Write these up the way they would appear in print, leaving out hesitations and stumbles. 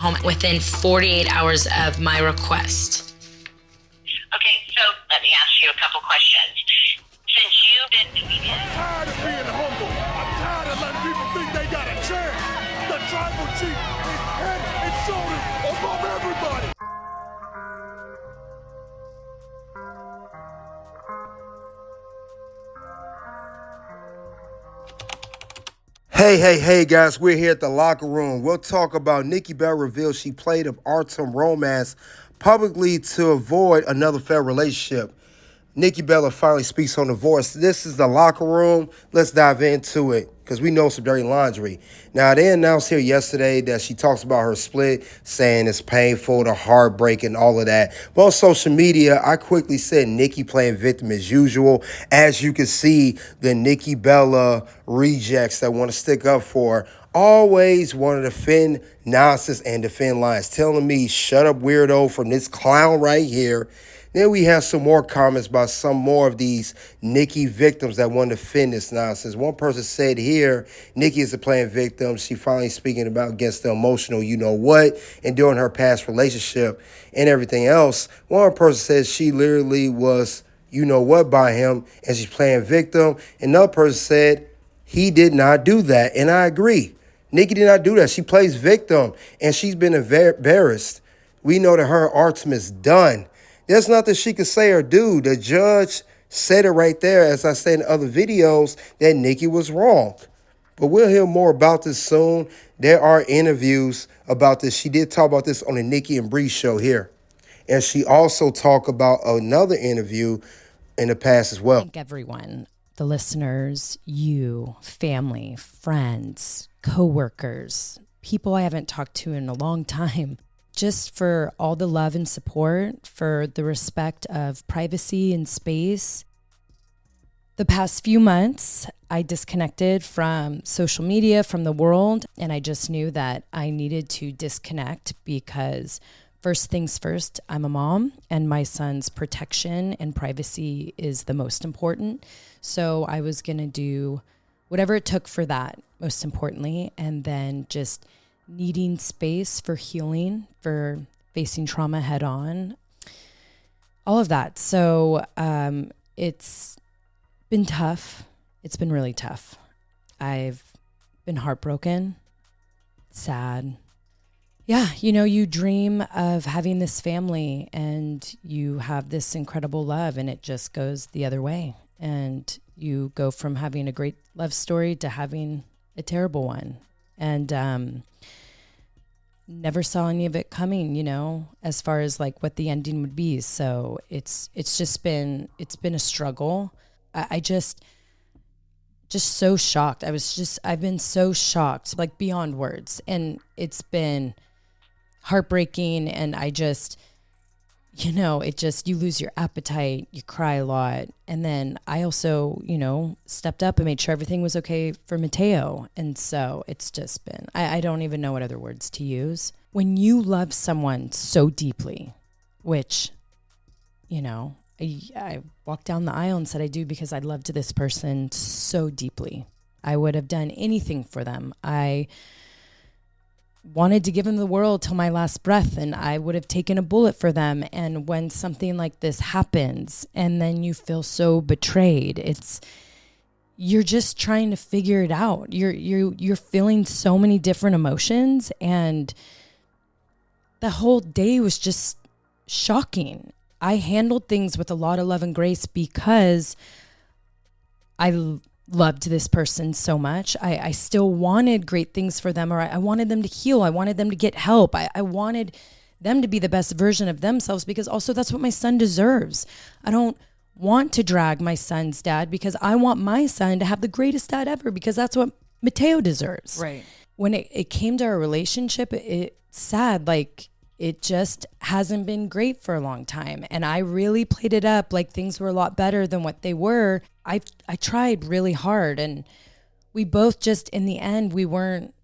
home within 48 hours of my request. Okay, so let me ask you a couple questions. Since you've been tweeting... I'm tired of being humble. I'm tired of letting people think they got a chance. The tribal chief is head and shoulders above everybody. Hey, guys, we're here at the locker room. We'll talk about Nikki Bella reveals she played up Artem romance publicly to avoid another failed relationship. Nikki Bella finally speaks on divorce. This is the locker room. Let's dive into it because we know some dirty laundry. Now, they announced here yesterday that she talks about her split, saying it's painful, the heartbreak, and all of that. But on social media, I quickly said Nikki playing victim as usual. As you can see, the Nikki Bella rejects that want to stick up for her always want to defend nonsense and defend lies, telling me, shut up, weirdo, from this clown right here. Then we have some more comments about some more of these Nikki victims that want to defend this nonsense. One person said here, Nikki is a playing victim. She finally speaking about against the emotional you-know-what and during her past relationship and everything else. One person says she literally was you-know-what by him and she's playing victim. Another person said he did not do that, and I agree. Nikki did not do that. She plays victim, and she's been embarrassed. We know that her Artem is done. There's nothing she could say or do. The judge said it right there, as I said in other videos, that Nikki was wrong. But we'll hear more about this soon. There are interviews about this. She did talk about this on the Nikki and Brie Show here. And she also talked about another interview in the past as well. Thank everyone, the listeners, you, family, friends, coworkers, people I haven't talked to in a long time. Just for all the love and support, for the respect of privacy and space. The past few months, I disconnected from social media, from the world, and I just knew that I needed to disconnect because first things first, I'm a mom and my son's protection and privacy is the most important. So I was going to do whatever it took for that, most importantly, and then just needing space for healing, for facing trauma head on, all of that. So it's been tough. It's been really tough. I've been heartbroken, sad. Yeah, you know, you dream of having this family and you have this incredible love and it just goes the other way. And you go from having a great love story to having a terrible one. And never saw any of it coming, you know, as far as like what the ending would be. So it's been a struggle. I just so shocked. I've been so shocked, like beyond words. And it's been heartbreaking. And I just, you know, you lose your appetite, you cry a lot. And then I also, you know, stepped up and made sure everything was okay for Matteo. And so it's just been, I don't even know what other words to use. When you love someone so deeply, which, you know, I walked down the aisle and said I do because I loved this person so deeply. I would have done anything for them. I wanted to give them the world till my last breath, and I would have taken a bullet for them. And when something like this happens and then you feel so betrayed, you're just trying to figure it out. You're feeling so many different emotions, and the whole day was just shocking. I handled things with a lot of love and grace because I loved this person so much. I still wanted great things for them, or I wanted them to heal. I wanted them to get help. I wanted them to be the best version of themselves because also that's what my son deserves. I don't want to drag my son's dad because I want my son to have the greatest dad ever because that's what Matteo deserves. Right. When it came to our relationship, it's sad. Like, it just hasn't been great for a long time. And I really played it up like things were a lot better than what they were. I tried really hard, and we both just, in the end, we weren't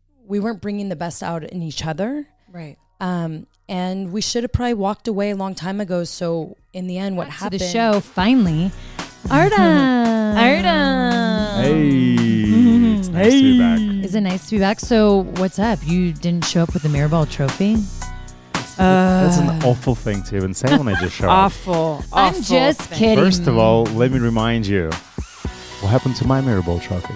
bringing the best out in each other. Right. And we should have probably walked away a long time ago. So in the end, what happened? To the show, finally, Artem. Hey. It's nice to be back. Is it nice to be back? So what's up? You didn't show up with the Mirrorball trophy? That's an awful thing to even say when I just showed up. Awful. I'm just kidding. First of all, let me remind you, what happened to my Mirrorball trophy?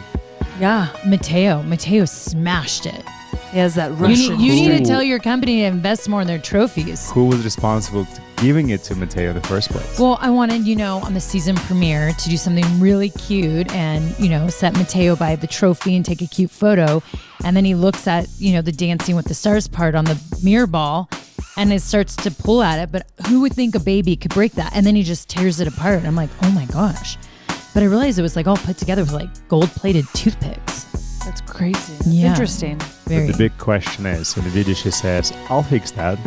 Yeah. Mateo smashed it. He has that Russian. You need to tell your company to invest more in their trophies. Who was responsible to giving it to Matteo in the first place? Well, I wanted, on the season premiere to do something really cute and, set Matteo by the trophy and take a cute photo. And then he looks at, the Dancing with the Stars part on the mirror ball and it starts to pull at it. But who would think a baby could break that? And then he just tears it apart. And I'm like, oh my gosh. But I realized it was all put together with gold-plated toothpicks. That's crazy. That's Yeah. interesting. But the big question is, in the video she says, I'll fix that.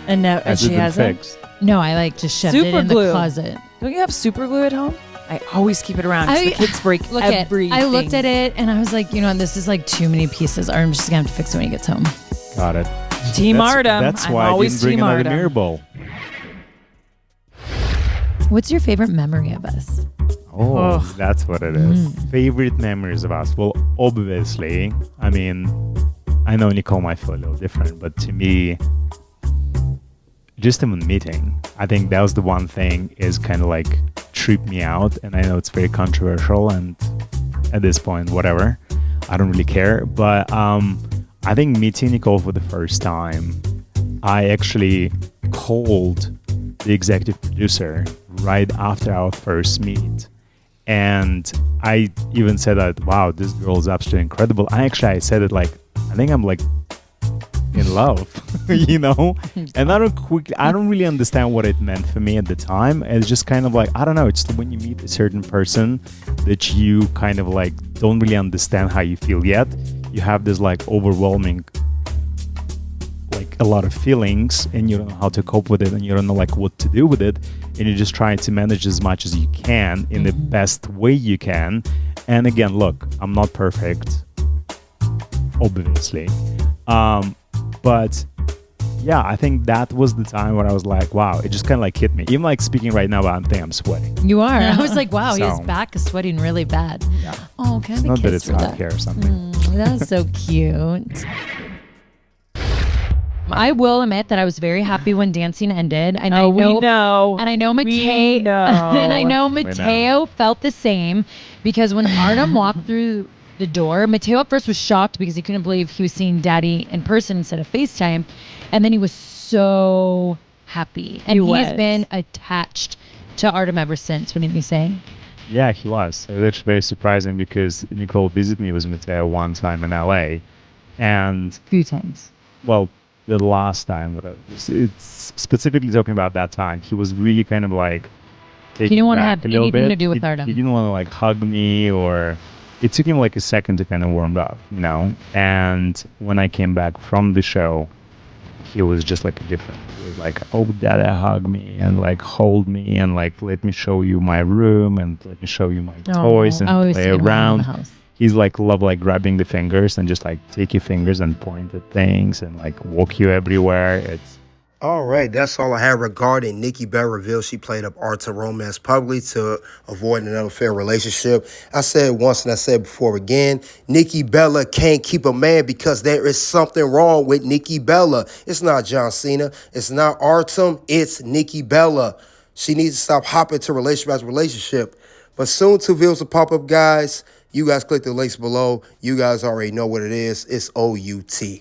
And now and Has it she been hasn't. fixed? No, I just shoved it in the Superglue. closet. Don't you have super glue at home? I always keep it around because the kids break everything. I looked at it and I was like, this is too many pieces. I'm just going to have to fix it when he gets home. Got it. Team Artem. That's I'm why I always didn't bring Team another Artem. mirror ball. What's your favorite memory of us? Oh, that's what it is. Favorite memories of us? Well, obviously, I know Nicole might feel a little different, but to me, just even meeting, I think that was the one thing is kind of tripped me out. And I know it's very controversial and at this point, whatever, I don't really care. But I think meeting Nicole for the first time, I actually called the executive producer right after our first meet. And I even said that, wow, this girl is absolutely incredible. I said it I think I'm in love, And I don't really understand what it meant for me at the time. It's just kind of I don't know. It's when you meet a certain person that you kind of don't really understand how you feel yet. You have this overwhelming, a lot of feelings, and you don't know how to cope with it, and you don't know what to do with it, and you just try to manage as much as you can in the best way you can. And again, look, I'm not perfect, obviously, but yeah, I think that was the time where I was wow, it just kind of hit me. Even speaking right now, I think I'm sweating. You are. I was like, wow, his So- back is sweating really bad. Yeah. Oh, can I have a Not that kiss it's for not that? here or something. That was so cute. I will admit that I was very happy when dancing ended. And I know, we know. And I know We Mateo. know. And I know We Matteo felt the same because when Artem walked through the door, Matteo at first was shocked because he couldn't believe he was seeing Daddy in person instead of FaceTime, and then he was so happy. And he has was. been attached to Artem ever since. What did he say? Yeah, he was. It was actually very surprising because Nicole visited me with Matteo one time in LA, and A few times. well, the last time, but it's specifically talking about that time, he was really kind of He didn't want to back have a little anything bit. to do with Artem. He didn't want to hug me, or it took him a second to kind of warm up, And when I came back from the show, he was just different. He was oh, Dada, hug me and hold me and let me show you my room and let me show you my toys and I always play take him around the around. house. He's love grabbing the fingers and just take your fingers and point at things and walk you everywhere. It's All right, that's all I have regarding Nikki Bella revealed she played up Artem romance publicly to avoid an unfair relationship. I said once and I said before again, Nikki Bella can't keep a man because there is something wrong with Nikki Bella. It's not John Cena. It's not Artem. It's Nikki Bella. She needs to stop hopping to relationship after relationship. But soon two videos will pop up, guys. You guys click the links below. You guys already know what it is. It's OUT.